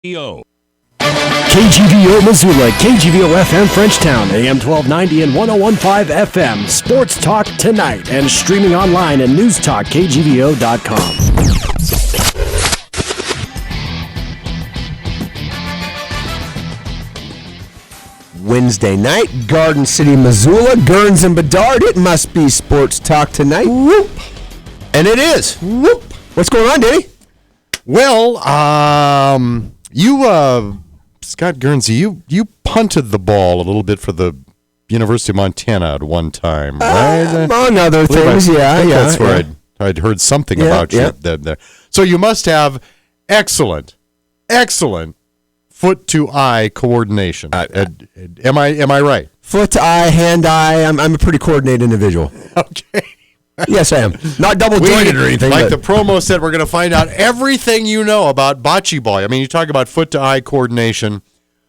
KGVO. KGVO Missoula, KGVO FM Frenchtown, AM 1290 and 1015 FM. Sports Talk tonight and streaming online at Newstalk.KGVO.com. Wednesday night, Garden City, Missoula, Gurns and Bedard. It must be Sports Talk tonight. Whoop. And it is. Whoop. What's going on, Danny? Well, Scott Guernsey, you punted the ball a little bit for the University of Montana at one time, right? Among other things, yeah. That's where I'd heard something about you there. So you must have excellent foot-to-eye coordination. Am I right? Foot to eye, hand eye. I'm a pretty coordinated individual. Okay. Yes, I am. Not double-jointed or anything. Like the promo said, we're going to find out everything you know about bocce ball. I mean, you talk about foot-to-eye coordination. A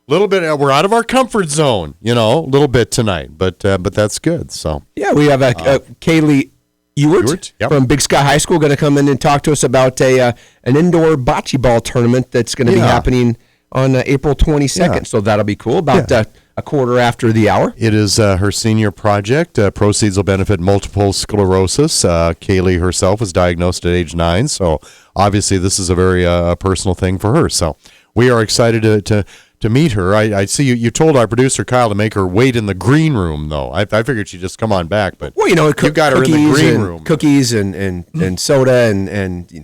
little bit. We're out of our comfort zone, a little bit tonight, but that's good. So yeah, we have Kayleigh Ewart from Big Sky High School going to come in and talk to us about an indoor bocce ball tournament that's going to be happening on April 22nd. Yeah. So that'll be cool. About a quarter after the hour. It is her senior project. Proceeds will benefit multiple sclerosis. Kayleigh herself was diagnosed at age 9, so obviously this is a very personal thing for her. So we are excited to meet her. I see you told our producer Kyle to make her wait in the green room, though. I figured she'd just come on back, but you got her in the green room. Cookies and soda and we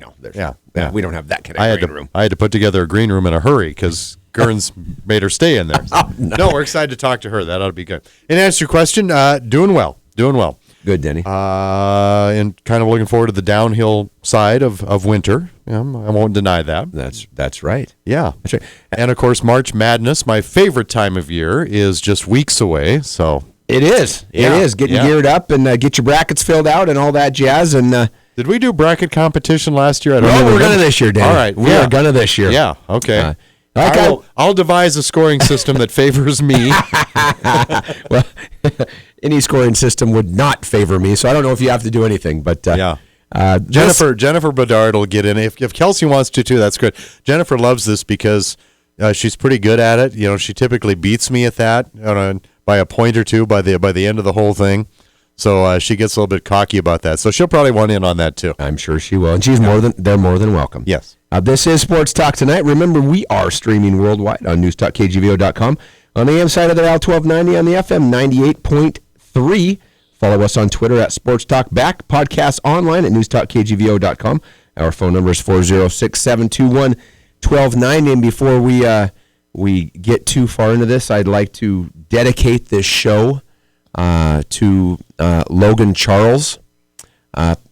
don't have that kind of green room. I had to put together a green room in a hurry because Gurns made her stay in there. So. Nice. No, we're excited to talk to her. That ought to be good. And to answer your question, doing well. Good, Denny. And kind of looking forward to the downhill side of winter. I won't deny that. That's right. Yeah. That's right. And, of course, March Madness, my favorite time of year, is just weeks away. So it is. It is. Getting geared up and get your brackets filled out and all that jazz. And did we do bracket competition last year? I don't know. We're going to this year, Danny. All right. We are going to this year. Yeah. Okay. I'll devise a scoring system that favors me. Well, any scoring system would not favor me, so I don't know if you have to do anything. But Jennifer Bedard will get in. If Kelsey wants to too, that's good. Jennifer loves this because she's pretty good at it. She typically beats me at that by a point or two by the end of the whole thing. So she gets a little bit cocky about that. So she'll probably want in on that too. I'm sure she will, and they're more than welcome. Yes. This is Sports Talk tonight. Remember, we are streaming worldwide on Newstalk.KGVO.com, on the AM side of the Dial 1290, on the FM 98.3. Follow us on Twitter at Sports Talk Back. Podcasts online at NewstalkKGVO.com. Our phone number is 406-721-1290. And before we get too far into this, I'd like to dedicate this show to Logan Charles.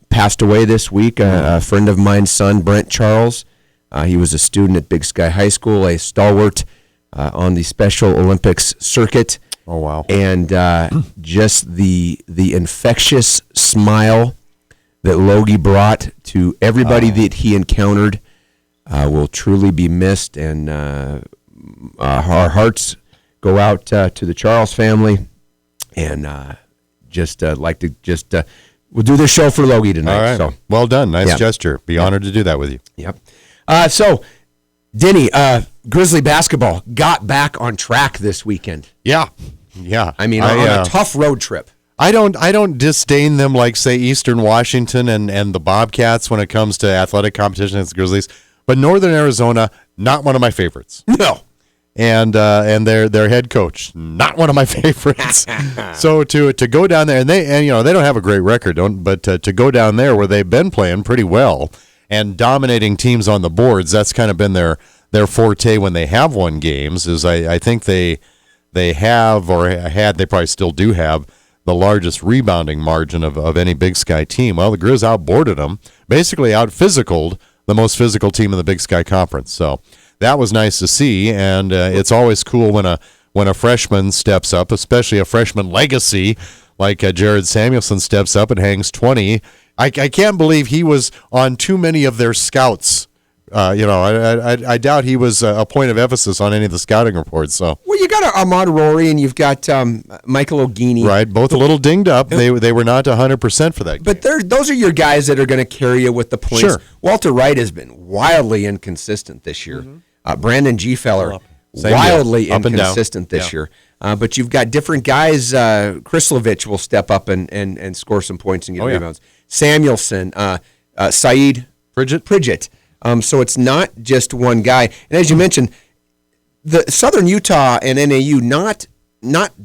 Passed away this week. A friend of mine's son, Brent Charles. He was a student at Big Sky High School, a stalwart on the Special Olympics circuit. Oh, wow. And just the infectious smile that Logie brought to everybody that he encountered will truly be missed. And our hearts go out to the Charles family. And we'll do this show for Logie tonight. All right. So. Well done. Nice gesture. Be honored to do that with you. Yep. So, Denny, Grizzly basketball got back on track this weekend. Yeah. I mean, on a tough road trip. I don't disdain them like, say, Eastern Washington and the Bobcats when it comes to athletic competition against the Grizzlies. But Northern Arizona, not one of my favorites. No. And their head coach, not one of my favorites. So to go down there, and they don't have a great record, but to go down there where they've been playing pretty well and dominating teams on the boards, that's kind of been their forte when they have won games. Is I think they have or had, they probably still do have the largest rebounding margin of any Big Sky team. Well, the Grizz outboarded them, basically out-physicaled the most physical team in the Big Sky Conference. So that was nice to see, and it's always cool when a freshman steps up, especially a freshman legacy like Jared Samuelson steps up and hangs 20. I can't believe he was on too many of their scouts. I doubt he was a point of emphasis on any of the scouting reports. So well, you got Ahmad Rory and you've got Michael Ogini. Right, both a little dinged up. They were not 100% for that game. But those are your guys that are going to carry you with the points. Sure. Walter Wright has been wildly inconsistent this year. Mm-hmm. Brandon G. Feller, Same wildly deal. Up and down. inconsistent this year. But you've got different guys. Krislovich will step up and score some points and get rebounds. Samuelson, Saeed Pridgett. So it's not just one guy. And as you mentioned, the Southern Utah and NAU not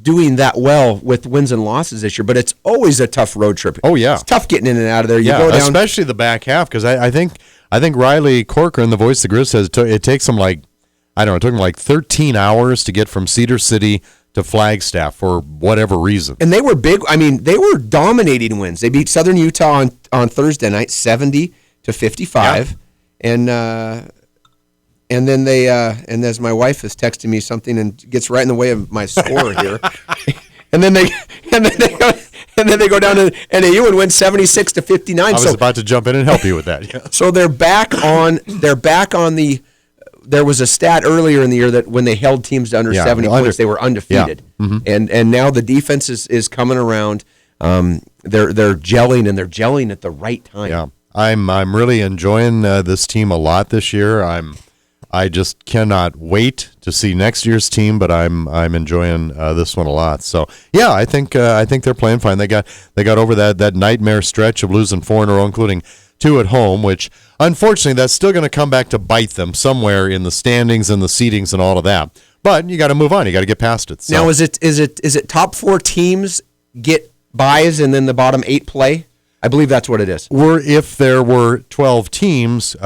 doing that well with wins and losses this year, but it's always a tough road trip. Oh, yeah. It's tough getting in and out of there. You go down, especially the back half, because I think Riley Corcoran, the voice of the Grizz, says it takes them it took them like 13 hours to get from Cedar City to Flagstaff for whatever reason. And they were big. I mean, they were dominating wins. They beat Southern Utah on Thursday night, 70-55, and then they and as my wife is texting me something and gets right in the way of my score here, and then they go down to NAU and win 76-59. I was about to jump in and help you with that. Yeah. So they're back on the. There was a stat earlier in the year that when they held teams to under 70 points, they were undefeated. Yeah. Mm-hmm. And now the defense is coming around. They're gelling, and they're gelling at the right time. Yeah, I'm really enjoying this team a lot this year. I just cannot wait to see next year's team, but I'm enjoying this one a lot. So yeah, I think they're playing fine. They got over that nightmare stretch of losing 4 in a row, including 2 at home, which unfortunately that's still going to come back to bite them somewhere in the standings and the seedings and all of that. But you got to move on. You got to get past it. So. Now, is it top 4 teams get buys and then the bottom 8 play? I believe that's what it is. If there were 12 teams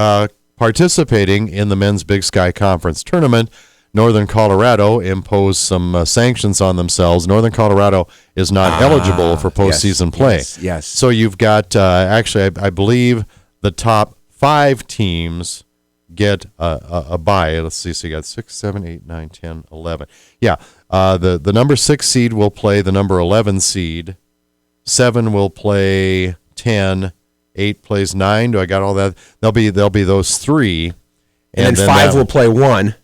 participating in the Men's Big Sky Conference tournament, Northern Colorado imposed some sanctions on themselves. Northern Colorado is not eligible for postseason play. Yes. So you've got, actually, I believe the top 5 teams get a bye. Let's see. So you got 6, 7, 8, 9, 10, 11. Yeah. The number 6 seed will play the number 11 seed. 7 will play 10. 8 plays 9. Do I got all that? There'll be those 3. And then 5 will play 1.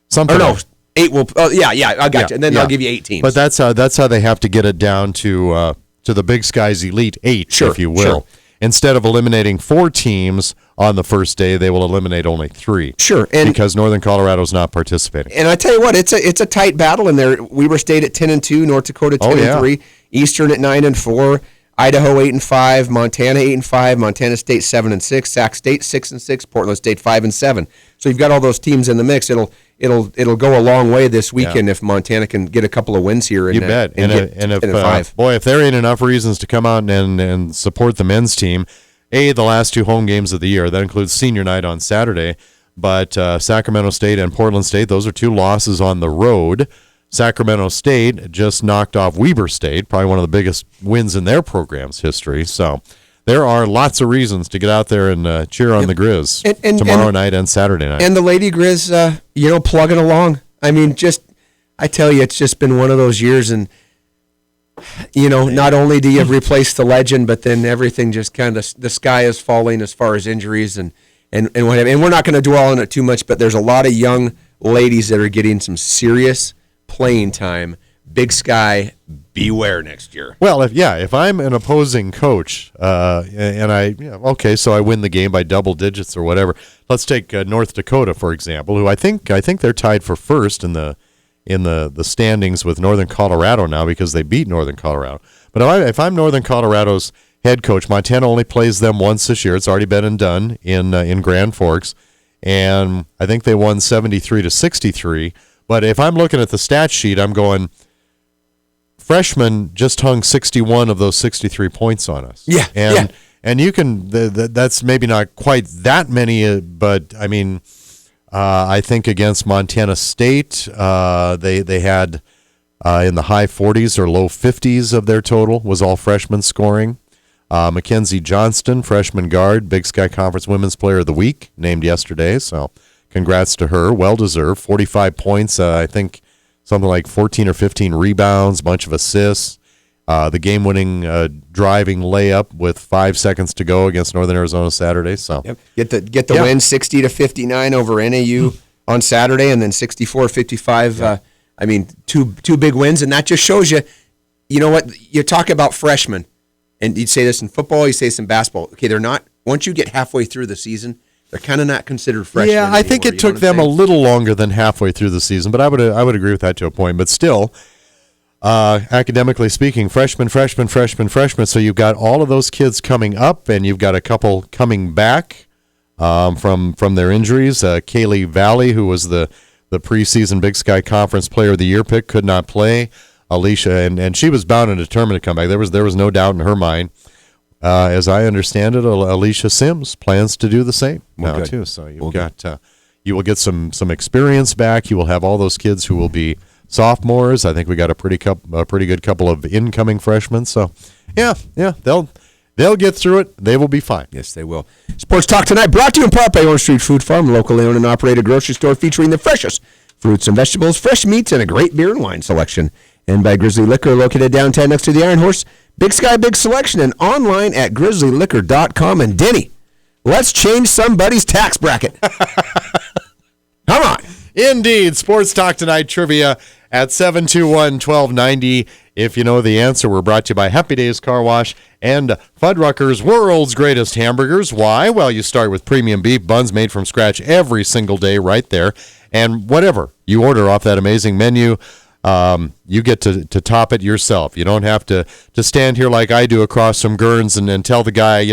Something. Or no, 8 will. Oh, yeah, I got you. And then they'll give you 8 teams. But that's how they have to get it down to the Big Sky's Elite 8, if you will. Sure. Instead of eliminating 4 teams on the first day, they will eliminate only 3. Sure, because Northern Colorado's not participating. And I tell you what, it's a tight battle in there. Weber State at 10-2, North Dakota 10-3, Eastern at 9-4. Idaho 8-5, Montana 8-5, Montana State 7-6, Sac State 6-6, Portland State 5-7. So you've got all those teams in the mix. It'll go a long way this weekend if Montana can get a couple of wins here. You bet. And if there ain't enough reasons to come out and support the men's team, the last 2 home games of the year, that includes senior night on Saturday, but Sacramento State and Portland State, those are 2 losses on the road. Sacramento State just knocked off Weber State, probably one of the biggest wins in their program's history. So there are lots of reasons to get out there and cheer on the Grizz tomorrow night and Saturday night. And the Lady Grizz, plugging along. I mean, I tell you, it's just been one of those years. And, not only do you replace the legend, but then everything just kind of, the sky is falling as far as injuries and whatever. And we're not going to dwell on it too much, but there's a lot of young ladies that are getting some serious playing time. Big Sky, beware next year. Well, if I'm an opposing coach, so I win the game by double digits or whatever. Let's take North Dakota for example, who I think they're tied for first in the standings with Northern Colorado now because they beat Northern Colorado. But if I'm Northern Colorado's head coach, Montana only plays them once this year. It's already been and done in Grand Forks, and I think they won 73-63. But if I'm looking at the stat sheet, I'm going, freshmen just hung 61 of those 63 points on us. Yeah, and you can, that's maybe not quite that many, but I mean, I think against Montana State, they had in the high 40s or low 50s of their total was all freshmen scoring. Mackenzie Johnston, freshman guard, Big Sky Conference Women's Player of the Week, named yesterday, so congrats to her. Well-deserved. 45 points, I think something like 14 or 15 rebounds, bunch of assists. The game-winning driving layup with 5 seconds to go against Northern Arizona Saturday. So get the win 60-59 over NAU on Saturday, and then 64-55. I mean, two big wins, and that just shows you. You know what? You talk about freshmen, and you'd say this in football, you say this in basketball. Okay, they're not. Once you get halfway through the season, They're kind of not considered freshmen. Yeah, I think anymore, it took them a little longer than halfway through the season, but I would agree with that to a point. But still, academically speaking, freshman. So you've got all of those kids coming up, and you've got a couple coming back from their injuries. Kayleigh Valley, who was the preseason Big Sky Conference Player of the Year pick, could not play. Alicia, and she was bound and determined to come back. There was no doubt in her mind. As I understand it, Alicia Sims plans to do the same now too. So you will get some experience back. You will have all those kids who will be sophomores. I think we got a pretty good couple of incoming freshmen. So yeah, they'll get through it. They will be fine. Yes, they will. Sports Talk tonight brought to you in part by Orange Street Food Farm, locally owned and operated grocery store featuring the freshest fruits and vegetables, fresh meats, and a great beer and wine selection. And by Grizzly Liquor, located downtown next to the Iron Horse. Big Sky, big selection, and online at grizzlyliquor.com. And Denny, let's change somebody's tax bracket. Come on. Indeed. Sports Talk tonight, trivia at 721-1290. If you know the answer, we're brought to you by Happy Days Car Wash and Fuddruckers, world's greatest hamburgers. Why? Well, you start with premium beef buns made from scratch every single day right there. And whatever you order off that amazing menu, you get to top it yourself. You don't have to stand here like I do across some gurns and tell the guy,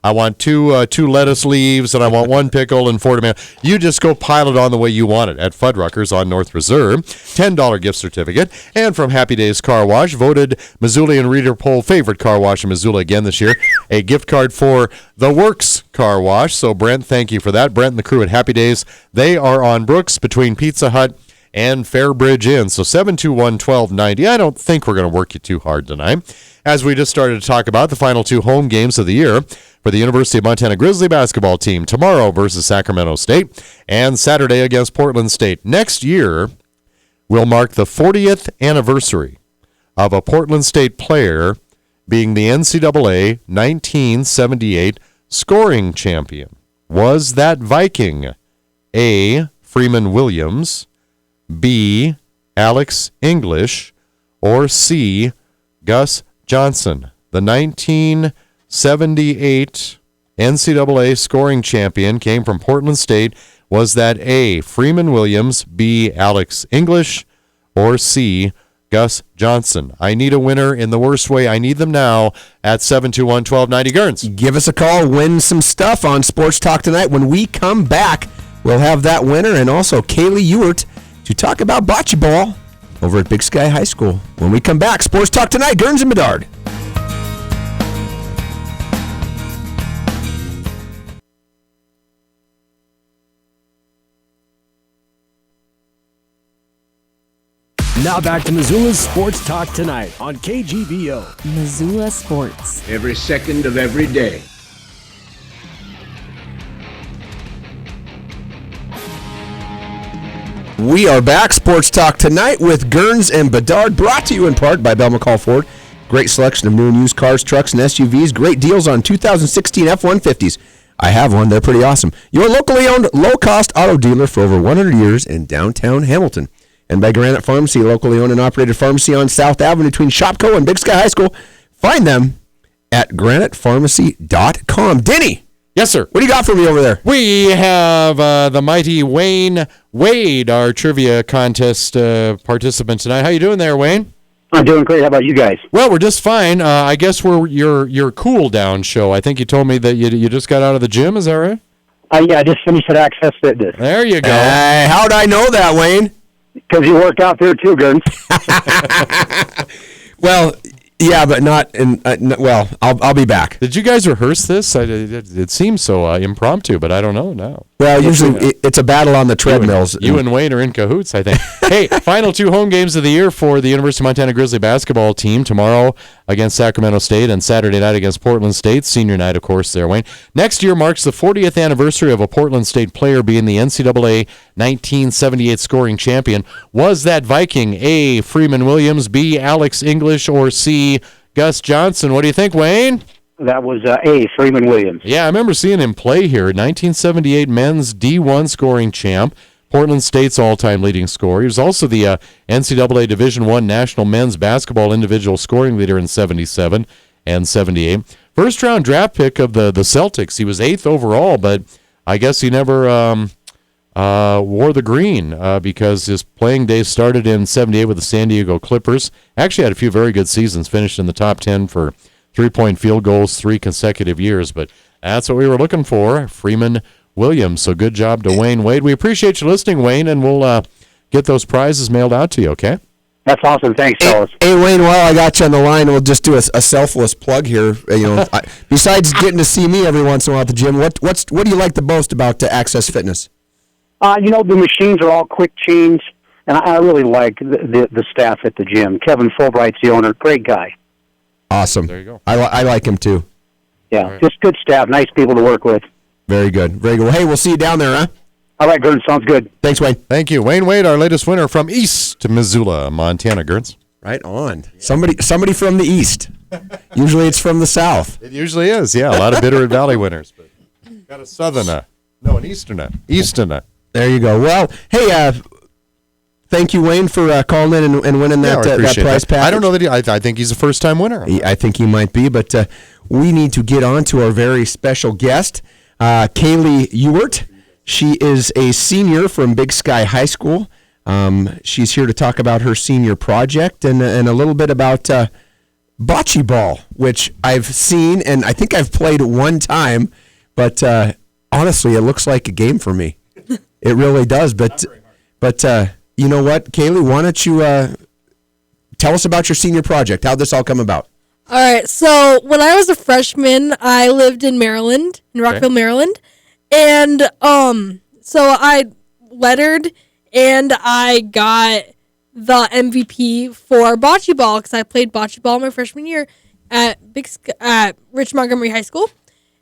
I want two lettuce leaves and I want one pickle and 4 tomatoes. You just go pile it on the way you want it at Fuddruckers on North Reserve. $10 gift certificate. And from Happy Days Car Wash, voted Missoulian Reader Poll favorite car wash in Missoula again this year. A gift card for The Works Car Wash. So Brent, thank you for that. Brent and the crew at Happy Days, they are on Brooks between Pizza Hut and Fairbridge Inn. So 721-1290. I don't think we're going to work you too hard tonight. As we just started to talk about the final 2 home games of the year for the University of Montana Grizzly basketball team, tomorrow versus Sacramento State and Saturday against Portland State. Next year will mark the 40th anniversary of a Portland State player being the NCAA 1978 scoring champion. Was that Viking? A. Freeman Williams, B. Alex English, or C. Gus Johnson? The 1978 NCAA scoring champion came from Portland State. Was that A. Freeman Williams, B. Alex English, or C. Gus Johnson? I need a winner in the worst way. I need them now at 721-1290. Gurns. Give us a call, win some stuff on Sports Talk tonight. When we come back, we'll have that winner and also Kayleigh Ewart to talk about bocce ball over at Big Sky High School. When we come back, Sports Talk tonight, Gurns and Bedard. Now back to Missoula's Sports Talk tonight on KGVO. Missoula Sports. Every second of every day. We are back. Sports Talk tonight with Gurns and Bedard, brought to you in part by Bell McCall Ford. Great selection of new and used cars, trucks, and SUVs. Great deals on 2016 F-150s. I have one. They're pretty awesome. Your locally owned, low-cost auto dealer for over 100 years in downtown Hamilton. And by Granite Pharmacy, locally owned and operated pharmacy on South Avenue between Shopko and Big Sky High School. Find them at granitepharmacy.com. Denny! Yes, sir. What do you got for me over there? We have the mighty Wayne Wade, our trivia contest participant tonight. How you doing there, Wayne? I'm doing great. How about you guys? Well, we're just fine. I guess we're your cool down show. I think you told me that you just got out of the gym. Is that right? Yeah, I just finished at Access Fitness. There you go. How'd I know that, Wayne? Because you work out there too, Gurns. Well, yeah, but not in. Well, I'll be back. Did you guys rehearse this? It seems so impromptu, but I don't know now. Well, usually it's a battle on the treadmills. You and Wayne are in cahoots, I think. Hey, final 2 home games of the year for the University of Montana Grizzly basketball team. Tomorrow against Sacramento State and Saturday night against Portland State. Senior night, of course, there, Wayne. Next year marks the 40th anniversary of a Portland State player being the NCAA 1978 scoring champion. Was that Viking? A. Freeman Williams, B. Alex English, or C. Gus Johnson? What do you think, Wayne? That was A. Freeman Williams. Yeah, I remember seeing him play here. 1978 men's D1 scoring champ, Portland State's all-time leading scorer. He was also the NCAA Division I National Men's Basketball individual scoring leader in 77 and 78. First-round draft pick of the Celtics. He was 8th overall, but I guess he never wore the green because his playing days started in '78 with the San Diego Clippers. Actually had a few very good seasons, finished in the top 10 for three-point field goals 3 consecutive years. But that's what we were looking for, Freeman Williams. So good job to Wayne Wade. We appreciate you listening, Wayne, and we'll get those prizes mailed out to you, okay? That's awesome. Thanks, fellas. Hey, Wayne, while I got you on the line, we'll just do a selfless plug here. Besides getting to see me every once in a while at the gym, what do you like the most about Access Fitness? The machines are all quick change, and I really like the staff at the gym. Kevin Fulbright's the owner. Great guy. Awesome. There you go. I like him, too. Yeah, right. Just good staff. Nice people to work with. Very good. Very good. Well, hey, we'll see you down there, huh? All right, Gordon. Sounds good. Thanks, Wayne. Thank you. Wayne Wade, our latest winner from East Missoula, Montana, Gertz. Right on. Somebody from the East. Usually it's from the South. It usually is, yeah. A lot of Bitterroot Valley winners. But got a southerner. No, an easterner. Easterner. There you go. Well, hey, thank you, Wayne, for calling in and winning that prize package. I don't know that I think he's a first-time winner. I think he might be, but we need to get on to our very special guest, Kayleigh Ewart. She is a senior from Big Sky High School. She's here to talk about her senior project and a little bit about bocce ball, which I've seen and I think I've played one time, but honestly, it looks like a game for me. It really does. But you know what, Kayleigh, why don't you tell us about your senior project? How'd this all come about? All right. So when I was a freshman, I lived in Maryland, in Rockville, Maryland. And so I lettered and I got the MVP for bocce ball because I played bocce ball my freshman year at Rich Montgomery High School.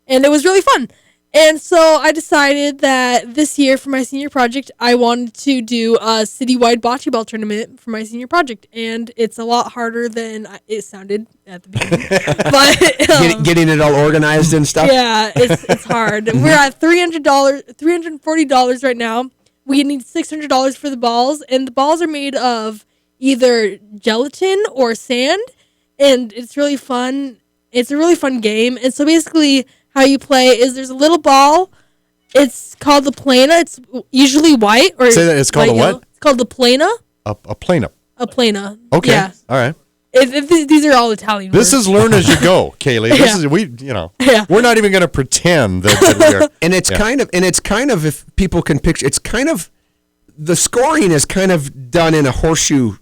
And it was really fun. And so I decided that this year for my senior project, I wanted to do a citywide bocce ball tournament for my senior project. And it's a lot harder than it sounded at the beginning. But Getting it all organized and stuff? Yeah, it's hard. We're at $340 right now. We need $600 for the balls. And the balls are made of either gelatin or sand. And it's really fun. It's a really fun game. And so basically how you play is there's a little ball. It's called the plana. It's usually white. Or say that it's called a what? It's called the plana. A plana. A plana. Okay. Yeah. All right. These are all Italian words. This is learn as you go, Kayleigh. This is we're not even going to pretend that we are. And it's kind of if people can picture, it's kind of the scoring is kind of done in a horseshoe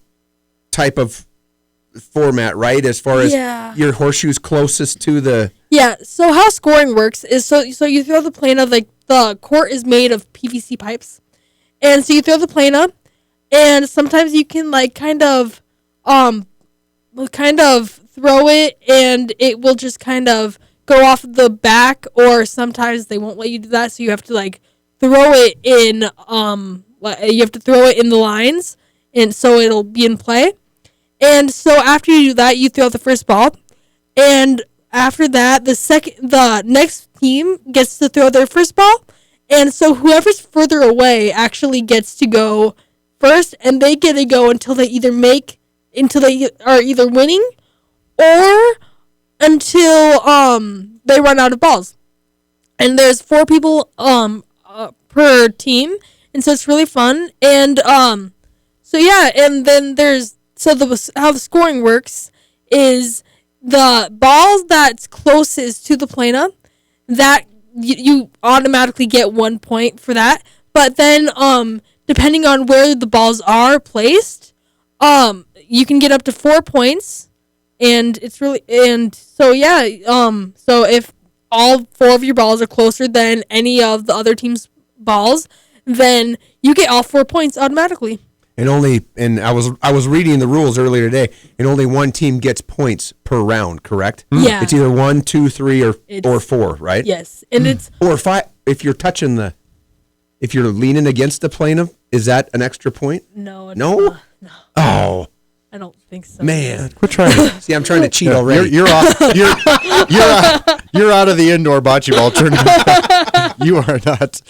type of format, right? As far as your horseshoe's closest to the. Yeah. So how scoring works is so you throw the plana, like the court is made of PVC pipes, and so you throw the plana, and sometimes you can like kind of throw it, and it will just kind of go off the back, or sometimes they won't let you do that, so you have to like throw it in the lines, and so it'll be in play. And so after you do that, you throw the first ball, and after that, the next team gets to throw their first ball, and so whoever's further away actually gets to go first, and they get to go until they are either winning or until they run out of balls. And there's 4 people per team, and so it's really fun. And and then there's how the scoring works is the balls that's closest to the plana, that you automatically get 1 point for that. But then depending on where the balls are placed, you can get up to 4 points, and so if all 4 of your balls are closer than any of the other team's balls, then you get all 4 points automatically. And I was reading the rules earlier today, and only one team gets points per round, correct? Yeah. It's either 1, 2, 3, or 4, right? Yes, and it's or 5 if you're if you're leaning against the plane, is that an extra point? no. No? Oh, I don't think so. man. Quit trying to. See, I'm trying to cheat already. You're off. You're out of the indoor bocce ball tournament. You are not.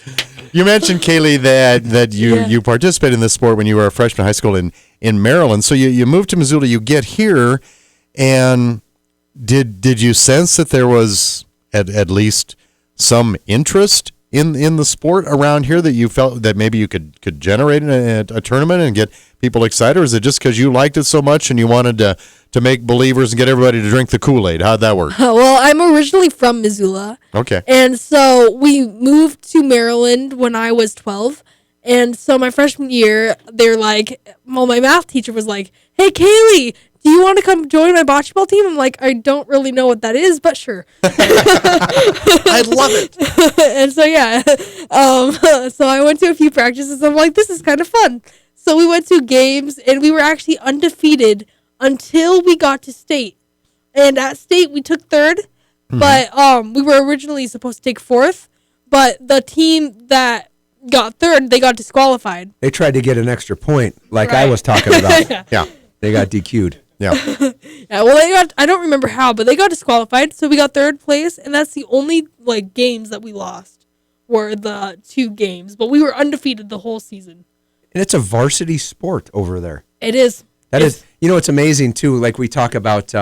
You mentioned, Kayleigh, that you participated in this sport when you were a freshman in high school in Maryland. So you moved to Missoula. You get here, and did you sense that there was at least some interest in the sport around here that you felt that maybe you could generate a tournament and get people excited, or is it just because you liked it so much and you wanted to make believers and get everybody to drink the Kool-Aid? How'd that work? Well, I'm originally from Missoula. Okay. And so we moved to Maryland when I was 12. And so my freshman year, they're like, well, my math teacher was like, hey, Kayleigh, do you want to come join my bocce ball team? I'm like, I don't really know what that is, but sure. I love it. And so, yeah. So I went to a few practices. I'm like, this is kind of fun. So we went to games, and we were actually undefeated until we got to state. And at state, we took third. But we were originally supposed to take fourth. But the team that got third, they got disqualified. They tried to get an extra point, like I Right. was talking about. Yeah. They got DQ'd. Yeah. Yeah, well, they got, I don't remember how, but they got disqualified, so we got third place, and that's the only, like, games that we lost were the 2 games, but we were undefeated the whole season. And it's a varsity sport over there. It is. That is, you know, it's amazing too. Like we talk about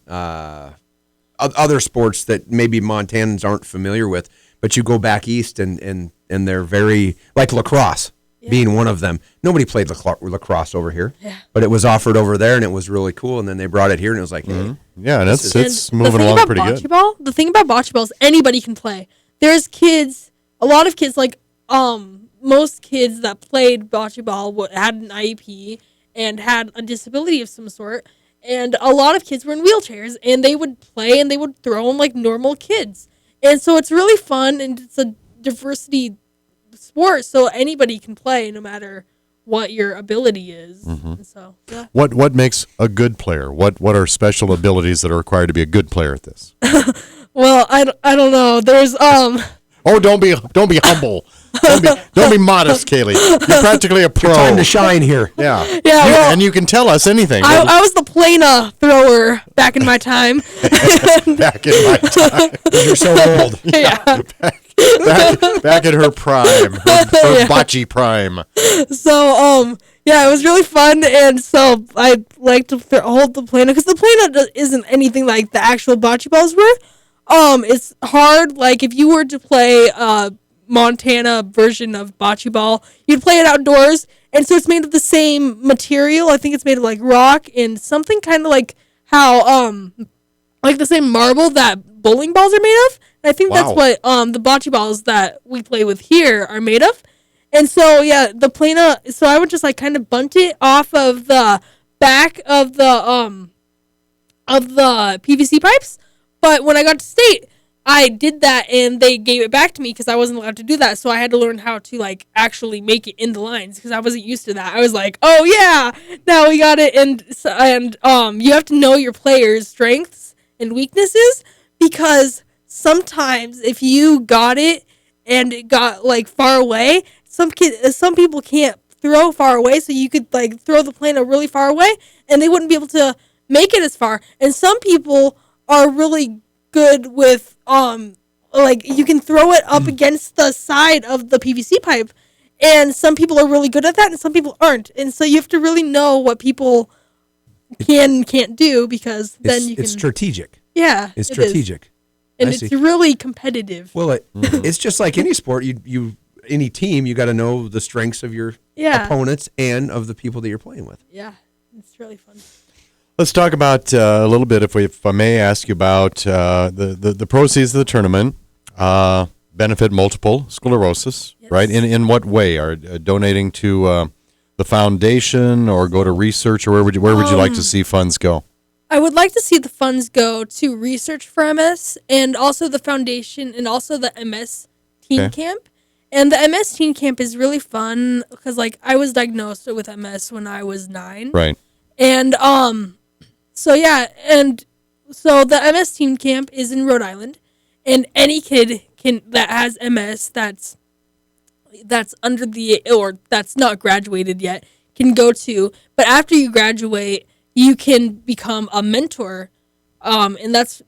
other sports that maybe Montanans aren't familiar with, but you go back east and they're very, like lacrosse being one of them. Nobody played lacrosse over here, but it was offered over there and it was really cool. And then they brought it here and it was like, hey, Yeah, and it's And moving the thing along about pretty bocce good. Ball, the thing about bocce ball is anybody can play. There's kids, a lot of kids, like most kids that played bocce ball had an IEP and had a disability of some sort, and a lot of kids were in wheelchairs, and they would play and they would throw them like normal kids, and so it's really fun and it's a diversity sport, so anybody can play no matter what your ability is. And so, yeah. What makes a good player? What are special abilities that are required to be a good player at this? Well, I don't know. There's Oh, don't be humble. Don't be modest, Kayleigh. You're practically a pro. time to shine here. Yeah. Yeah, well, and you can tell us anything. I was the plana thrower back in my time. Back in my time. You're so old. Yeah. Back at her prime. Her bocce prime. So, yeah, it was really fun, and so I like to hold the plana, because the plana isn't anything like the actual bocce balls were. It's hard, like, if you were to play a Montana version of bocce ball, you'd play it outdoors, and so it's made of the same material. I think it's made of, like, rock and something kind of like how, like the same marble that bowling balls are made of. And I think that's Wow. what, the bocce balls that we play with here are made of. And so, yeah, the plana, so I would just, like, kind of bunt it off of the back of the PVC pipes. But when I got to state, I did that, and they gave it back to me because I wasn't allowed to do that. So I had to learn how to, like, actually make it in the lines because I wasn't used to that. I was like, oh, yeah, now we got it. And you have to know your players' strengths and weaknesses, because sometimes if you got it and it got, like, far away, some people can't throw far away, so you could, like, throw the plana really far away, and they wouldn't be able to make it as far. And some people are really good with, like, you can throw it up against the side of the PVC pipe, and some people are really good at that, and some people aren't. And so you have to really know what people can and can't do, because then you can... It's strategic. Yeah, It's it is. strategic. And I it's see. really competitive. Well, it's just like any sport. Any team, you got to know the strengths of your Yeah. opponents and of the people that you're playing with. Yeah, it's really fun. Let's talk about a little bit, if I may ask you about the proceeds of the tournament. Benefit multiple sclerosis, Yes. right? In what way? Are donating to the foundation, or go to research, or where would you like to see funds go? I would like to see the funds go to research for MS, and also the foundation, and also the MS teen Okay. camp. And the MS teen camp is really fun because, like, I was diagnosed with MS when I was 9. Right. And so yeah, and so the MS teen camp is in Rhode Island, and any kid that has MS that's under or that's not graduated yet can go to. But after you graduate, you can become a mentor, and that's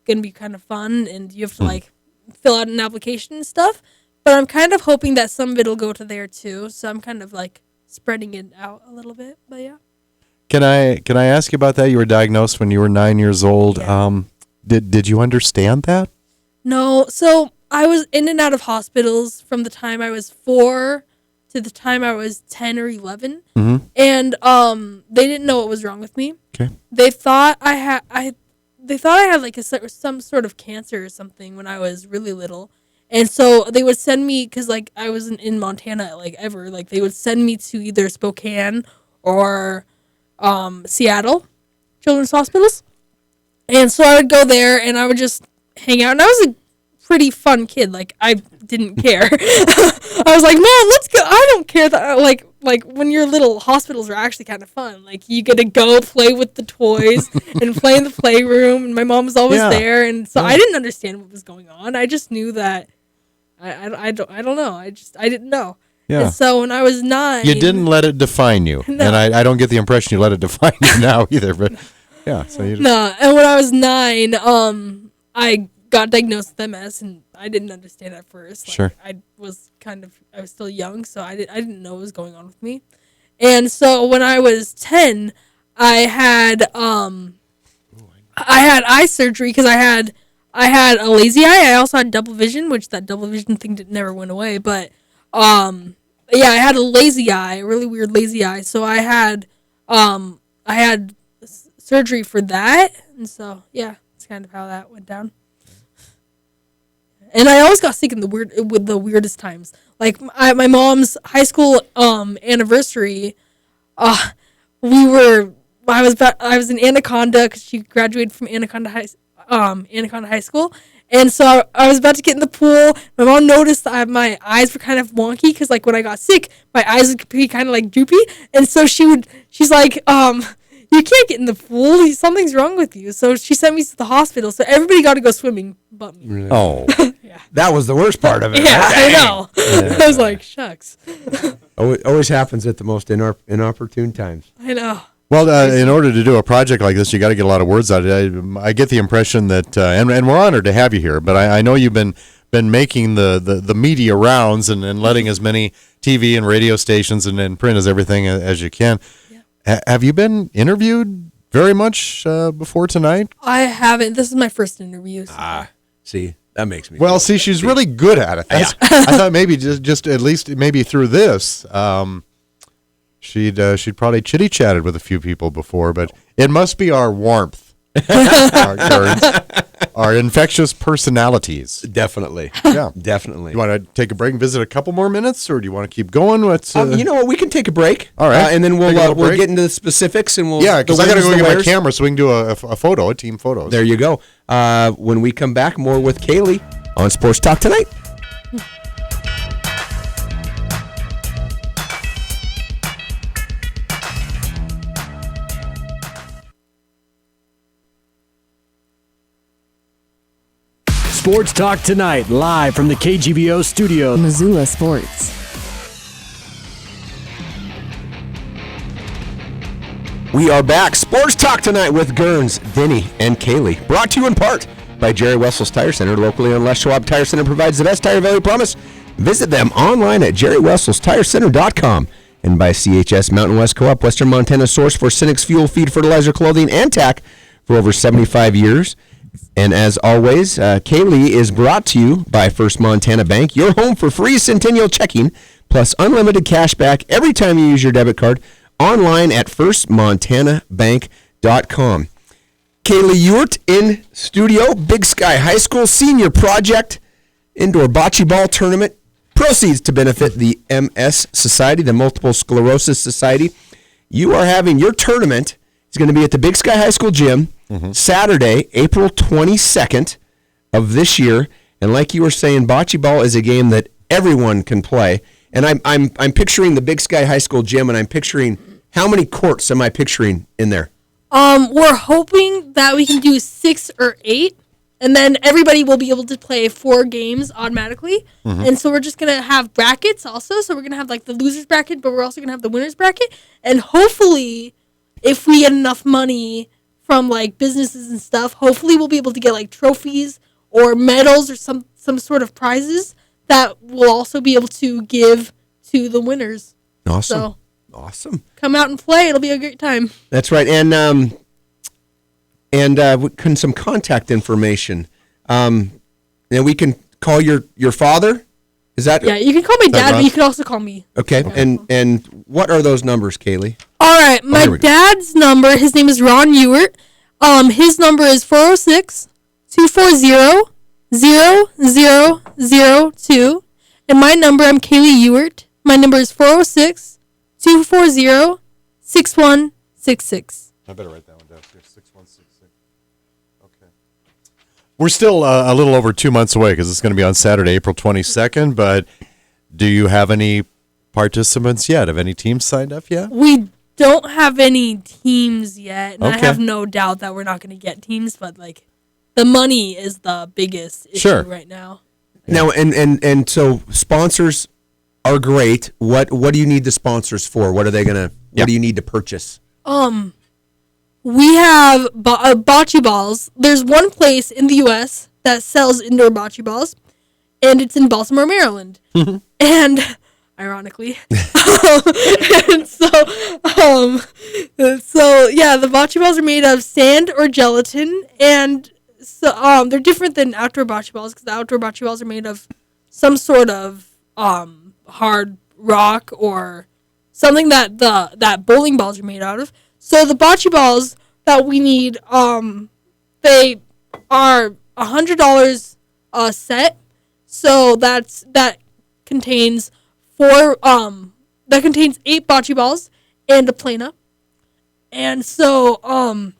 gonna be kind of fun. And you have to like fill out an application and stuff. But I'm kind of hoping that some of it'll go to there too. So I'm kind of like spreading it out a little bit. But yeah. Can I ask you about that? You were diagnosed when you were 9 years old. Yeah. Did you understand that? No, so I was in and out of hospitals from the time I was 4 to the time I was 10 or 11. Mm-hmm. And they didn't know what was wrong with me. Okay. They thought I had like some sort of cancer or something when I was really little. And so they would send me, because like I wasn't in Montana like ever, like they would send me to either Spokane or Seattle Children's Hospitals. And so I would go there and I would just hang out. And I was a pretty fun kid. Like, I didn't care. I was like, Mom, let's go. I don't care that, like when you're little, hospitals are actually kind of fun. Like, you get to go play with the toys and play in the playroom. And my mom was always there. And so I didn't understand what was going on. I just knew that, I don't know. I didn't know. Yeah. And so when I was 9. You didn't let it define you. No. And I don't get the impression you let it define you now either. But yeah. So you No. And when I was 9, I got diagnosed with MS, and I didn't understand at first. Like, Sure. I was still young, so I didn't know what was going on with me. And so when I was 10, I had eye surgery because I had a lazy eye. I also had double vision, which that double vision thing never went away. But I had a lazy eye, a really weird lazy eye. So I had surgery for that, and so yeah, that's kind of how that went down. And I always got sick in the weirdest times. Like my mom's high school anniversary, I was in Anaconda because she graduated from Anaconda High School, and so I was about to get in the pool. My mom noticed that my eyes were kind of wonky because like when I got sick, my eyes would be kind of like droopy, and so she's like, you can't get in the pool. Something's wrong with you. So she sent me to the hospital. So everybody got to go swimming but me. Really? Oh. Yeah. That was the worst part of it. Yeah, right? I know. I was like, shucks. Always happens at the most inopportune times. I know. Well, in order to do a project like this, you got to get a lot of words out. I get the impression that, and we're honored to have you here, but I know you've been making the media rounds and letting as many TV and radio stations and print as everything as you can. Yeah. Have you been interviewed very much before tonight? I haven't. This is my first interview. So. See, that makes me. Well, see, she's really good at it. I thought maybe just at least maybe through this, she'd probably chitty chatted with a few people before, but it must be our warmth, our infectious personalities. Definitely. Yeah, definitely. You want to take a break and visit a couple more minutes, or do you want to keep going? What's you know what? We can take a break. All right, and then we'll break. get into the specifics, and because I got to go get my camera so we can do a team photos. There you go. When we come back, more with Kayleigh on Sports Talk Tonight. Sports Talk Tonight, live from the KGVO studio. Missoula Sports. We are back. Sports Talk Tonight with Gurns, Denny, and Kayleigh. Brought to you in part by Jerry Wessels Tire Center, locally owned. Les Schwab Tire Center provides the best tire value promise. Visit them online at jerrywesselstirecenter.com. And by CHS Mountain West Co-op, Western Montana's source for Cynics fuel, feed, fertilizer, clothing, and tack for over 75 years. And as always, Kayleigh is brought to you by First Montana Bank, your home for free Centennial checking, plus unlimited cash back every time you use your debit card, online at firstmontanabank.com. Kayleigh Ewart in studio, Big Sky High School Senior Project Indoor Bocce Ball Tournament. Proceeds to benefit the MS Society, the Multiple Sclerosis Society. You are having your tournament. It's going to be at the Big Sky High School gym Saturday, April 22nd of this year. And like you were saying, bocce ball is a game that everyone can play. And I'm picturing the Big Sky High School gym, and I'm picturing, how many courts am I picturing in there? We're hoping that we can do 6 or 8, and then everybody will be able to play 4 games automatically. And so we're just going to have brackets also. So we're going to have like the loser's bracket, but we're also going to have the winner's bracket. And hopefully, if we get enough money from like businesses and stuff, hopefully we'll be able to get like trophies or medals or some sort of prizes that we'll also be able to give to the winners. Awesome. So awesome. come out and play. It'll be a great time. That's right. And some contact information. And we can call your father? Is that Yeah, you can call my dad, right? but you can also call me. okay? And what are those numbers, Kayleigh? All right, my here we go. dad's number, his name is Ron Ewart. His number is 406-240-0002. And my number, I'm Kayleigh Ewart. My number is 406-240-6166. I better write that one down here. 6166. Okay. We're still a little over 2 months away because it's going to be on Saturday, April 22nd. But do you have any participants yet? Have any teams signed up yet? We don't have any teams yet, and I Okay. have no doubt that we're not going to get teams, but like the money is the biggest issue Sure. right now. Now, and so sponsors are great. What do you need the sponsors for? What are they gonna? What do you need to purchase? We have bocce balls. There's one place in the U.S. that sells indoor bocce balls, and it's in Baltimore, Maryland. And ironically, and so yeah, the bocce balls are made of sand or gelatin, and so they're different than outdoor bocce balls because the outdoor bocce balls are made of some sort of hard rock or something that that bowling balls are made out of. So the bocce balls that we need, they are $100 a set. So that contains 8 bocce balls and a plana. And so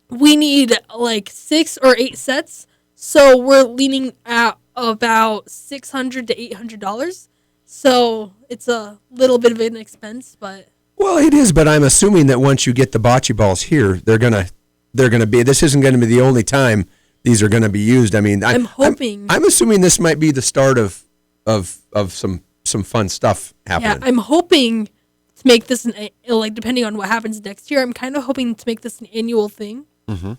we need like 6 or 8 sets. So we're leaning at about $600 to $800. So it's a little bit of an expense, but Well, it is, but I'm assuming that once you get the bocce balls here, they're gonna be. This isn't going to be the only time these are going to be used. I mean, I'm hoping. I'm assuming this might be the start of some fun stuff happening. Yeah, I'm hoping to make this like depending on what happens next year. I'm kind of hoping to make this an annual thing. Mm-hmm.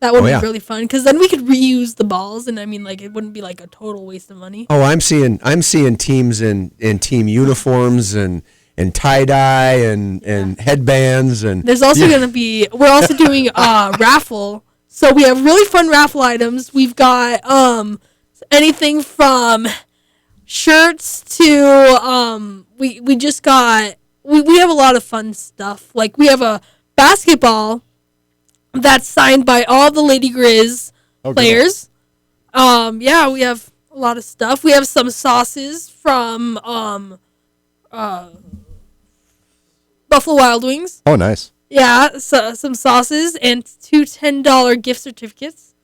That would be yeah. really fun because then we could reuse the balls, and I mean, like it wouldn't be like a total waste of money. Oh, I'm seeing teams in team uniforms and tie dye and headbands and There's also going to be. We're also doing a raffle, so we have really fun raffle items. We've got anything from shirts to we just got we have a lot of fun stuff. Like we have a basketball that's signed by all the Lady Grizz players. Yeah, we have a lot of stuff. We have some sauces from Buffalo Wild Wings. Oh, nice. Yeah, so some sauces and 2 $10 gift certificates.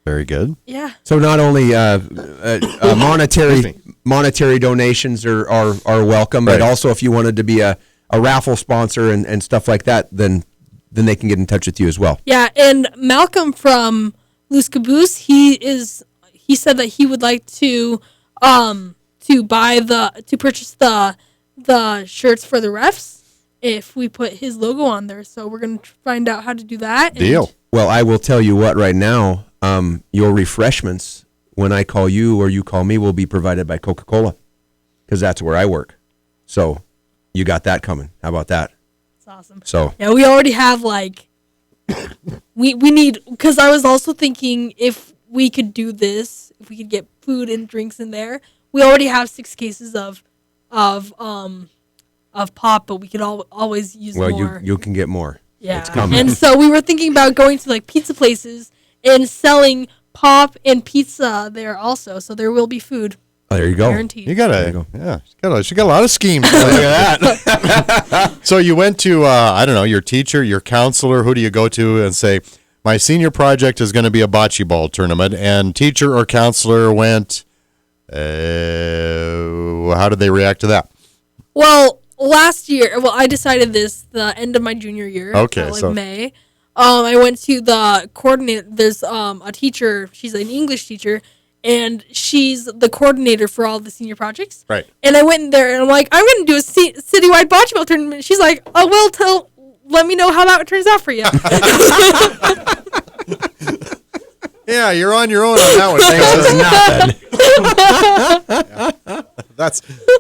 Very good. Yeah. so not only monetary donations are welcome, but Right. also if you wanted to be a raffle sponsor and stuff like that, then they can get in touch with you as well. Yeah, and Malcolm from Loose Caboose, he said that he would like to purchase the shirts for the refs if we put his logo on there. So we're going to find out how to do that. Deal. Well, I will tell you what right now, your refreshments, when I call you or you call me, will be provided by Coca-Cola because that's where I work. So you got that coming. How about that? It's awesome. So Yeah, we already have like we need, because I was also thinking if we could do this, if we could get food and drinks in there. We already have 6 cases of pop, but we could always use more. you can get more. Yeah. It's coming. And so we were thinking about going to like pizza places and selling pop and pizza there also. So there will be food. Oh, there you go. Guaranteed. You got There you go. she got a lot of schemes. Look at that. So you went to, I don't know, your teacher, your counselor. Who do you go to and say, my senior project is going to be a bocce ball tournament, and teacher or counselor went, how did they react to that? Well, last year, I decided this the end of my junior year. Okay, like so- May. I went to the coordinator. There's a teacher. She's an English teacher, and she's the coordinator for all the senior projects. Right. And I went in there, and I'm like, I'm going to do a citywide bocce ball tournament. She's like, oh, well, let me know how that turns out for you. Yeah, you're on your own on that one.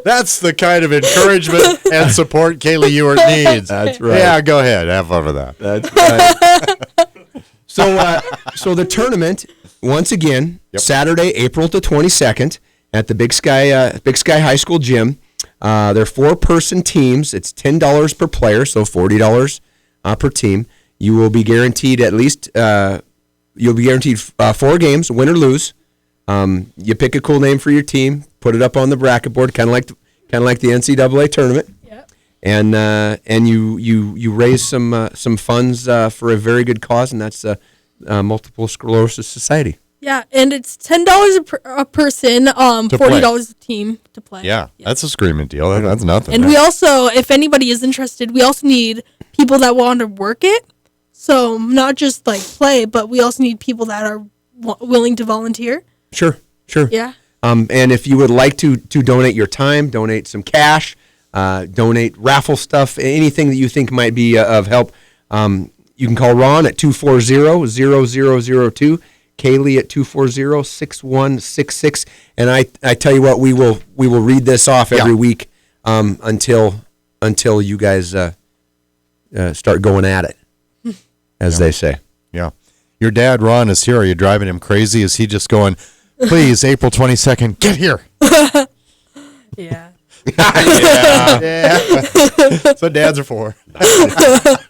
That's the kind of encouragement and support Kayleigh Ewart needs. That's right. Yeah, go ahead. Have fun with that. That's right. So the tournament, once again, Yep. Saturday, April the 22nd, at the Big Sky High School gym. They're 4-person teams. It's $10 per player, so $40 per team. You will be guaranteed at least 4 games, win or lose. You pick a cool name for your team, put it up on the bracket board, kind of like the NCAA tournament. Yep. And you raise some funds for a very good cause, and that's Multiple Sclerosis Society. Yeah, and it's $10 a person, $40 a team to play. Yeah, that's a screaming deal. That's nothing. And we also, if anybody is interested, we also need people that want to work it. So not just like play, but we also need people that are willing to volunteer. Sure. Yeah. And if you would like to donate your time, donate some cash, donate raffle stuff, anything that you think might be of help, you can call Ron at 240-0002, Kayleigh at 240-6166. And I tell you what, we will read this off every week until you guys start going at it, as they say. Yeah. Your dad, Ron, is here. Are you driving him crazy? Is he just going, please, April 22nd, get here? Yeah. Yeah. That's what dads are for.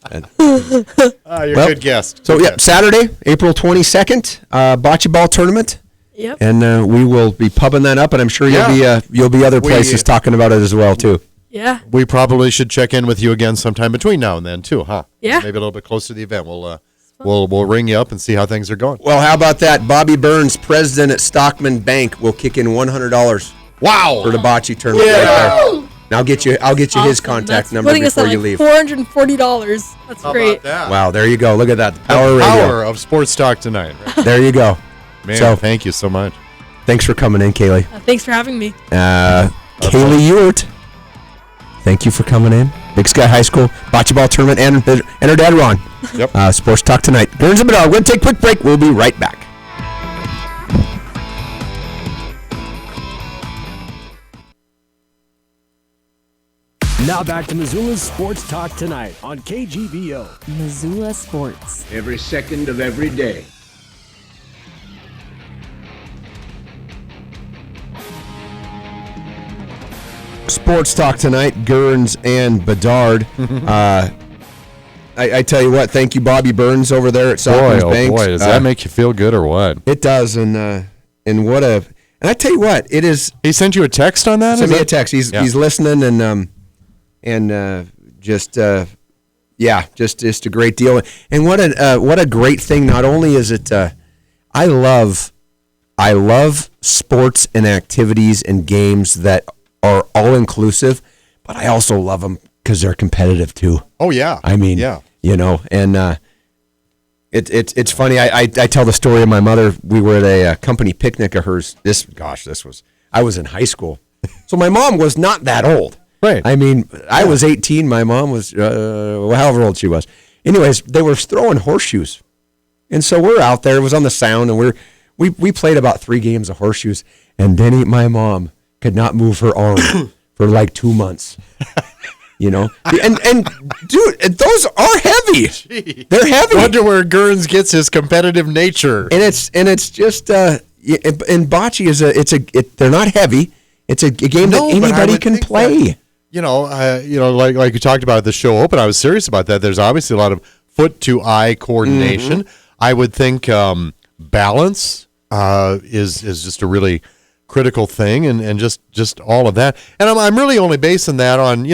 You're a good guest. So, Saturday, April 22nd, bocce ball tournament. Yep. And we will be pubbing that up, and I'm sure you'll be other places talking about it as well, too. Yeah. We probably should check in with you again sometime between now and then, too, huh? Yeah. Maybe a little bit closer to the event. We'll ring you up and see how things are going. Well, how about that? Bobby Burns, president at Stockman Bank, will kick in $100. Wow. For the bocce tournament right there. Now I'll get you his contact number before you leave. $440. That's How great. about that? Wow, there you go. Look at that. The Power power of sports talk tonight. Right? There you go. Man, So- thank you so much. Thanks for coming in, Kayleigh. Thanks for having me. Kayleigh Ewart, thank you for coming in. Big Sky High School bocce ball tournament and her dad, Ron. Yep. Sports talk tonight. Burns and Bedard. We're going to take a quick break. We'll be right back. Now back to Missoula's Sports Talk tonight on KGVO. Missoula Sports. Every second of every day. Sports talk tonight, Gurns and Bedard. I tell you what, thank you, Bobby Burns over there at Stockman's Bank. Boy, does that make you feel good or what? It does, and I tell you what, it is. He sent you a text on that? Sent me a text. He's listening and just a great deal. And what a great thing. Not only is it, I love sports and activities and games that are all inclusive, but I also love them because they're competitive too. Oh yeah. I mean, and it's funny. I tell the story of my mother. We were at a company picnic of hers. I was in high school, so my mom was not that old. Right. I mean, I was 18. My mom was however old she was. Anyways, they were throwing horseshoes, and so we're out there. It was on the Sound, and we played about 3 games of horseshoes, and then my mom could not move her arm for like 2 months. And dude, those are heavy. Gee. They're heavy. Wonder where Gurns gets his competitive nature. And it's just and bocce they're not heavy. It's a game that anybody can play. That, like you talked about at the show open, I was serious about that. There's obviously a lot of foot to eye coordination. Mm-hmm. I would think balance is just a really critical thing, and just all of that. And I'm really only basing that on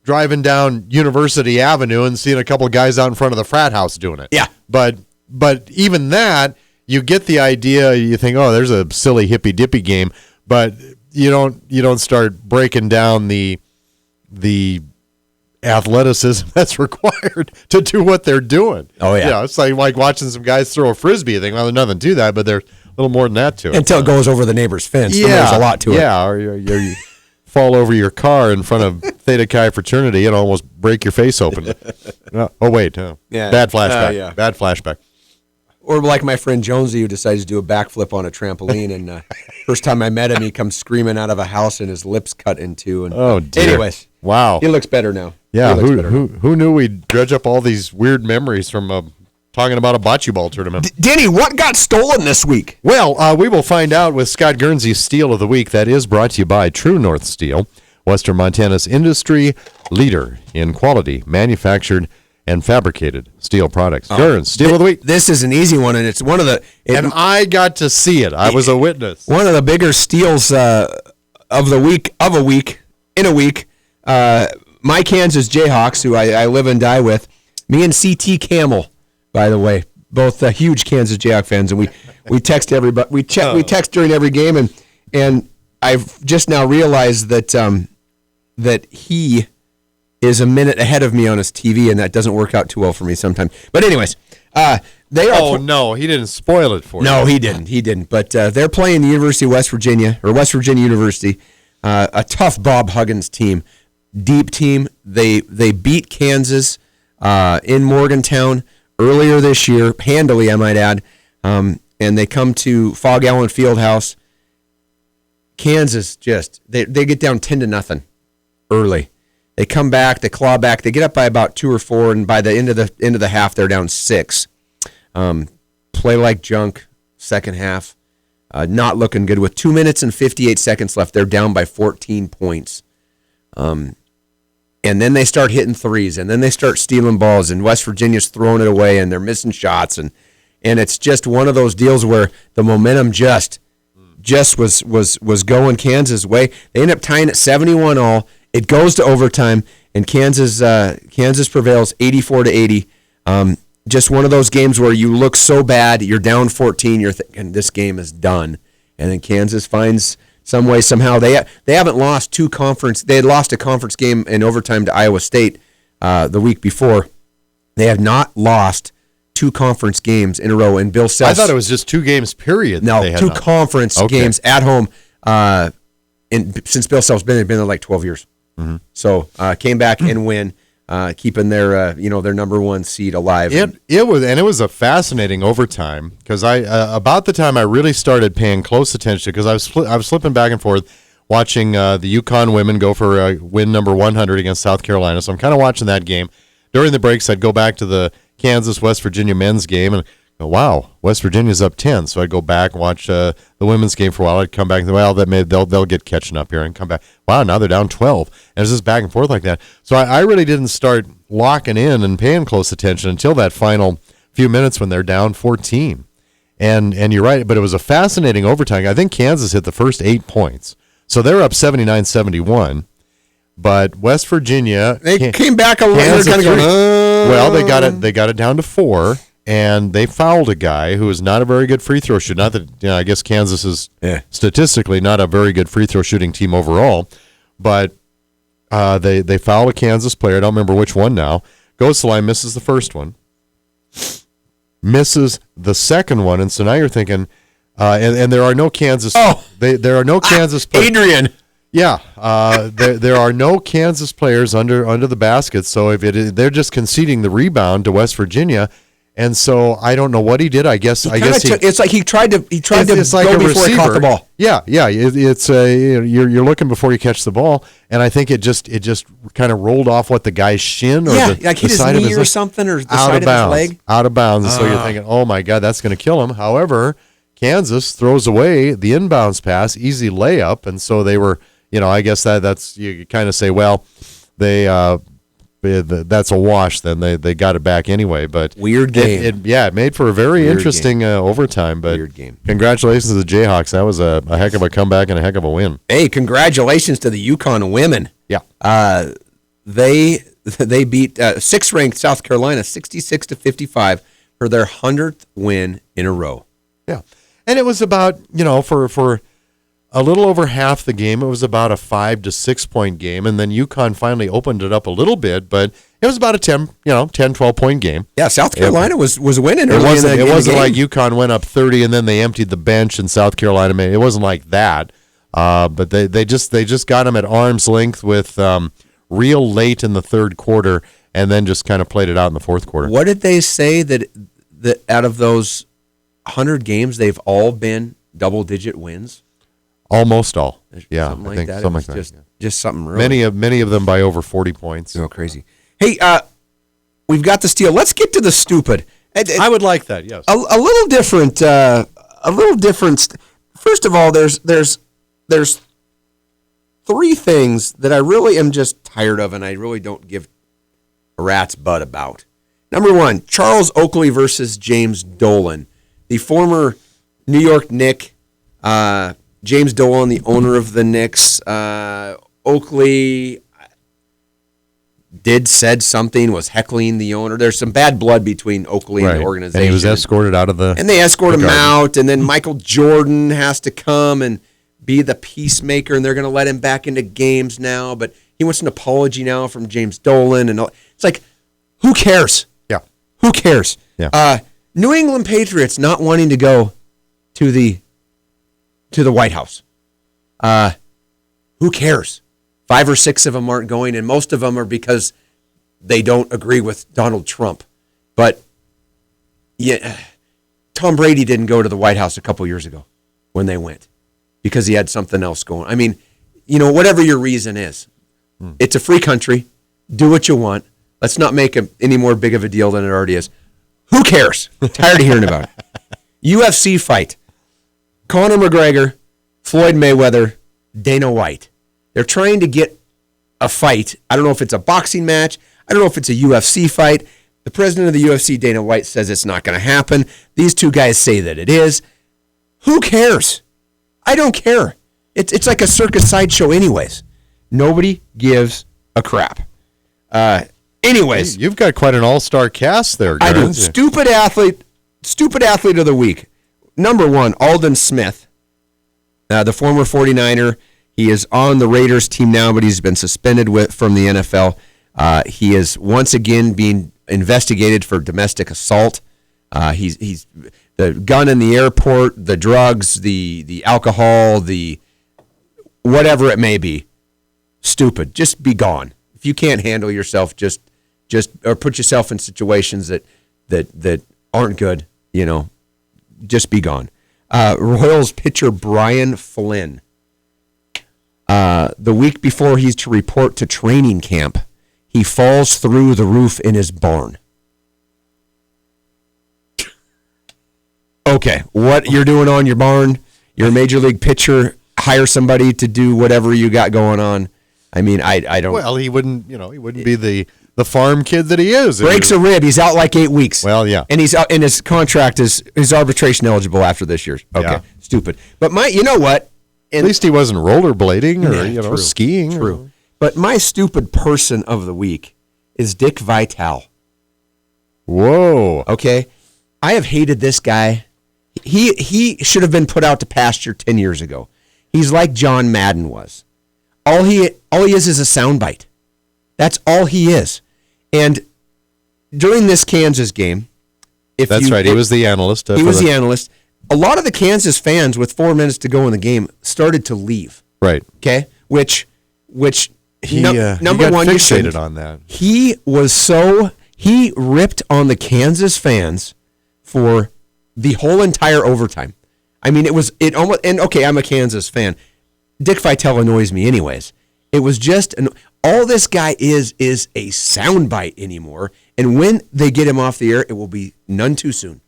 driving down University Avenue and seeing a couple of guys out in front of the frat house doing it. Yeah. But even that, you get the idea. You think, oh, there's a silly hippy dippy game, but you don't start breaking down the athleticism that's required to do what they're doing. Oh yeah. It's like watching some guys throw a frisbee. You think, well, there's nothing to that, but there's a little more than that to it. Until it goes over the neighbor's fence. Yeah, There's a lot to it. Yeah, or you fall over your car in front of Theta Chi fraternity and almost break your face open. Oh wait, no. Yeah. Bad flashback. Yeah. Bad flashback. Or like my friend Jonesy, who decided to do a backflip on a trampoline, and first time I met him, he comes screaming out of a house and his lips cut in two. And oh dear. Anyways, wow, he looks better now. Yeah, who knew we'd dredge up all these weird memories from a talking about a bocce ball tournament. Denny, what got stolen this week? Well, we will find out with Scott Guernsey's Steel of the Week. That is brought to you by True North Steel, Western Montana's industry leader in quality, manufactured, and fabricated steel products. Guerns, Steel of the Week. This is an easy one, and it's one of the... And I got to see it. I was a witness. One of the bigger steals of the week, in a week. My Kansas Jayhawks, who I live and die with, me and CT Camel, by the way, both huge Kansas Jayhawk fans, and we text everybody. We text during every game, and I've just now realized that he is a minute ahead of me on his TV, and that doesn't work out too well for me sometimes. But anyways, they are. Oh no, he didn't spoil it for you. No, he didn't. He didn't. But they're playing the University of West Virginia or West Virginia University, a tough Bob Huggins team, deep team. They beat Kansas in Morgantown earlier this year, handily, I might add. And they come to Fog Allen Fieldhouse. Kansas they get down 10-0 early. They come back, they claw back, they get up by about 2 or 4, and by the end of the half, they're down 6. Play like junk, second half. Not looking good. With 2 minutes and 58 seconds left, they're down by 14 points. And then they start hitting threes, and then they start stealing balls, and West Virginia's throwing it away, and they're missing shots, and it's just one of those deals where the momentum just was going Kansas' way. They end up tying at 71-all. It goes to overtime, and Kansas prevails 84-80. Just one of those games where you look so bad, you're down 14, you're thinking this game is done, and then Kansas finds some way somehow. They haven't lost they had lost a conference game in overtime to Iowa State the week before. They have not lost 2 conference games in a row. And Bill Self, I thought it was just 2 games, period. No, 2 conference games at home. Since Bill Self's been there like 12 years. Mm-hmm. So came back and win, keeping their their number 1 seed alive. It was a fascinating overtime because about the time I really started paying close attention because I was flipping back and forth watching the UConn women go for win number 100 against South Carolina. So I'm kind of watching that game. During the breaks, I'd go back to the Kansas West Virginia men's game and go, wow, West Virginia's up 10. So I'd go back and watch the women's game for a while. I'd come back and they'll get catching up here and come back. Wow, now they're down 12. And it's just back and forth like that. So I really didn't start locking in and paying close attention until that final few minutes when they're down 14. And you're right, but it was a fascinating overtime. I think Kansas hit the first 8 points. So they're up 79-71. But West Virginia came back a little. Well, they got it down to 4. And they fouled a guy who is not a very good free throw shooter. Not that I guess Kansas is statistically not a very good free throw shooting team overall, but they foul a Kansas player. I don't remember which one now. Goes to the line, misses the first one, misses the second one, and so now you're thinking, and there are no Kansas. There are no Kansas players. Adrian. Yeah, there are no Kansas players under the basket. So they're just conceding the rebound to West Virginia. And so I don't know what he did. I guess it's like he tried to it's go like before he caught the ball. Yeah. It's you're looking before you catch the ball, and I think it just kind of rolled off what the guy's shin or like hit his knee or something or the side of his leg out of bounds. And so you're thinking, oh my God, that's going to kill him. However, Kansas throws away the inbounds pass, easy layup, and so they were. I guess that's you kind of say, well, that's a wash. Then they got it back anyway. But weird game. It made for a very interesting overtime. But weird game. Congratulations to the Jayhawks. That was a heck of a comeback and a heck of a win. Hey, congratulations to the UConn women. Yeah. They beat 6th-ranked South Carolina 66-55 for their 100th win in a row. Yeah, and it was about for a little over half the game, it was about a 5 to 6 point game, and then UConn finally opened it up a little bit, but it was about a 10, 12 point game. Yeah, South Carolina was winning. It wasn't like UConn went up 30 and then they emptied the bench and South Carolina made it. Wasn't like that. But they just got them at arm's length with real late in the third quarter, and then just kind of played it out in the fourth quarter. What did they say that out of those 100 games, they've all been double-digit wins? Almost all. Yeah, something I think that. something like that. Just something really. Many of them by over 40 points. Oh, crazy. Hey, we've got the steal. Let's get to the stupid. I would like that. Yes. A little different. First of all, there's three things that I really am just tired of, and I really don't give a rat's butt about. Number one, Charles Oakley versus James Dolan, the former New York Knick. James Dolan, the owner of the Knicks. Oakley said something, was heckling the owner. There's some bad blood between Oakley and the organization. And he was escorted out of the... And they escort him out, and then Michael Jordan has to come and be the peacemaker, and they're going to let him back into games now, but he wants an apology now from James Dolan. And all. It's like, who cares? Yeah. Who cares? Yeah. New England Patriots not wanting to go to the White House. Who cares? 5 or 6 of them aren't going, and most of them are because they don't agree with Donald Trump. But yeah, Tom Brady didn't go to the White House a couple years ago when they went because he had something else going. I mean, whatever your reason is, it's a free country. Do what you want. Let's not make it any more big of a deal than it already is. Who cares? Tired of hearing about it. UFC fight. Conor McGregor, Floyd Mayweather, Dana White. They're trying to get a fight. I don't know if it's a boxing match. I don't know if it's a UFC fight. The president of the UFC, Dana White, says it's not going to happen. These two guys say that it is. Who cares? I don't care. It's like a circus sideshow anyways. Nobody gives a crap. Anyways. You've got quite an all-star cast there, I Garrett. do. Stupid athlete of the week. Number one, Aldon Smith, the former 49er. He is on the Raiders team now, but he's been suspended from the NFL. He is once again being investigated for domestic assault. He's the gun in the airport, the drugs, the alcohol, the whatever it may be. Stupid. Just be gone. If you can't handle yourself, just or put yourself in situations that aren't good, just be gone. Royals pitcher Brian Flynn. The week before he's to report to training camp, he falls through the roof in his barn. Okay, what you're doing on your barn, you're a major league pitcher, hire somebody to do whatever you got going on. I mean, I don't... Well, he wouldn't be the farm kid that he is. Breaks a rib, he's out like 8 weeks. Well, yeah. And he's out, and his contract is arbitration eligible after this year. Okay, Yeah. Stupid. But you know what? At least he wasn't rollerblading or true, skiing. True. But my stupid person of the week is Dick Vitale. Whoa. Okay? I have hated this guy. He should have been put out to pasture 10 years ago. He's like John Madden was. All he is a soundbite. That's all he is. And during this Kansas game, He was the analyst. He was the analyst. A lot of the Kansas fans, with 4 minutes to go in the game, started to leave. Right. Okay? Which He number got one, fixated on that. He ripped on the Kansas fans for the whole entire overtime. I mean, I'm a Kansas fan. Dick Vitale annoys me anyways. It was just all this guy is a soundbite anymore, and when they get him off the air, it will be none too soon.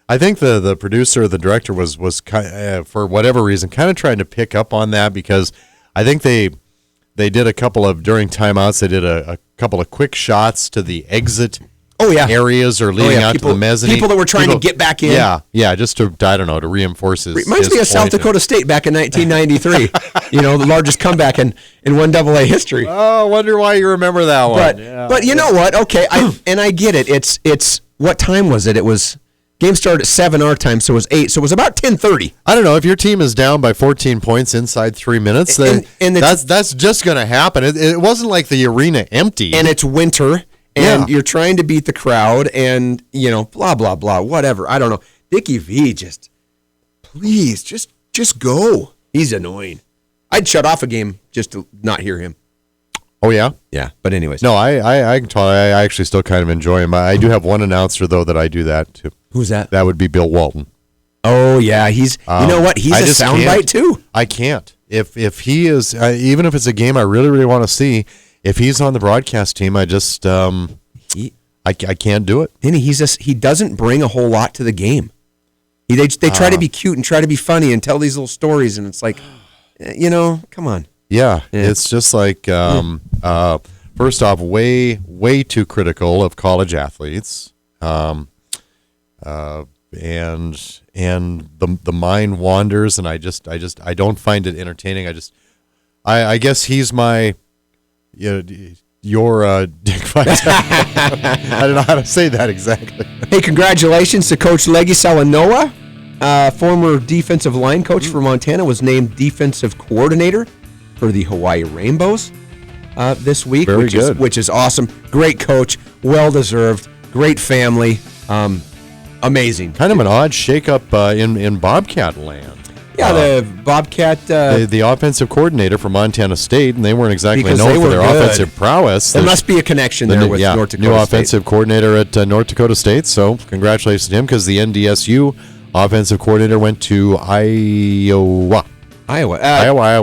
I think the producer or the director was for whatever reason kind of trying to pick up on that, because I think they did a couple of, during timeouts, they did a couple of quick shots to the exit areas or leading out to the mezzanine. People that were trying to get back in. Yeah, just to, I don't know, to reinforce his Reminds me of South Dakota State back in 1993. The largest comeback in 1AA history. Oh, I wonder why you remember that one. But you know what? Okay, I get it. It's what time was it? It was... Game started at 7 our time, so it was 8. So it was about 10:30. I don't know. If your team is down by 14 points inside 3 minutes, then that's just going to happen. It wasn't like the arena empty. And it's winter, and you're trying to beat the crowd, and, blah, blah, blah, whatever. I don't know. Dickie V, please, just go. He's annoying. I'd shut off a game just to not hear him. Oh, yeah? Yeah, but anyways. No, I can tell. I actually still kind of enjoy him. I do have one announcer, though, that I do that to. Who's that? That would be Bill Walton. Oh, yeah. He's, you know what? He's a soundbite, too. I can't. If he is, even if it's a game I really, really want to see, if he's on the broadcast team, I I can't do it. And he doesn't bring a whole lot to the game. They try to be cute and try to be funny and tell these little stories, and it's like, come on. Yeah, it's just like first off, way too critical of college athletes, and the mind wanders, and I don't find it entertaining. I guess he's my your Dick Fight. I don't know how to say that exactly. Hey, congratulations to Coach Leggy Salanoa, former defensive line coach for Montana, was named defensive coordinator for the Hawaii Rainbows this week, which is awesome. Great coach, well deserved, great family, amazing. Kind of an odd shakeup in Bobcat land. Yeah, the Bobcat, the offensive coordinator for Montana State, and they weren't exactly known for their offensive prowess. There must be a connection there with North Dakota new State. Offensive coordinator at North Dakota State. So congratulations to him, because the NDSU offensive coordinator went to Iowa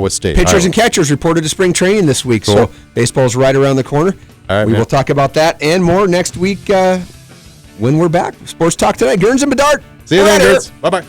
State. Pitchers and catchers reported to spring training this week, so baseball's right around the corner. All right, we will talk about that and more next week when we're back. Sports Talk Tonight. Gerns and Bedard. See you then, Gerns. Bye-bye.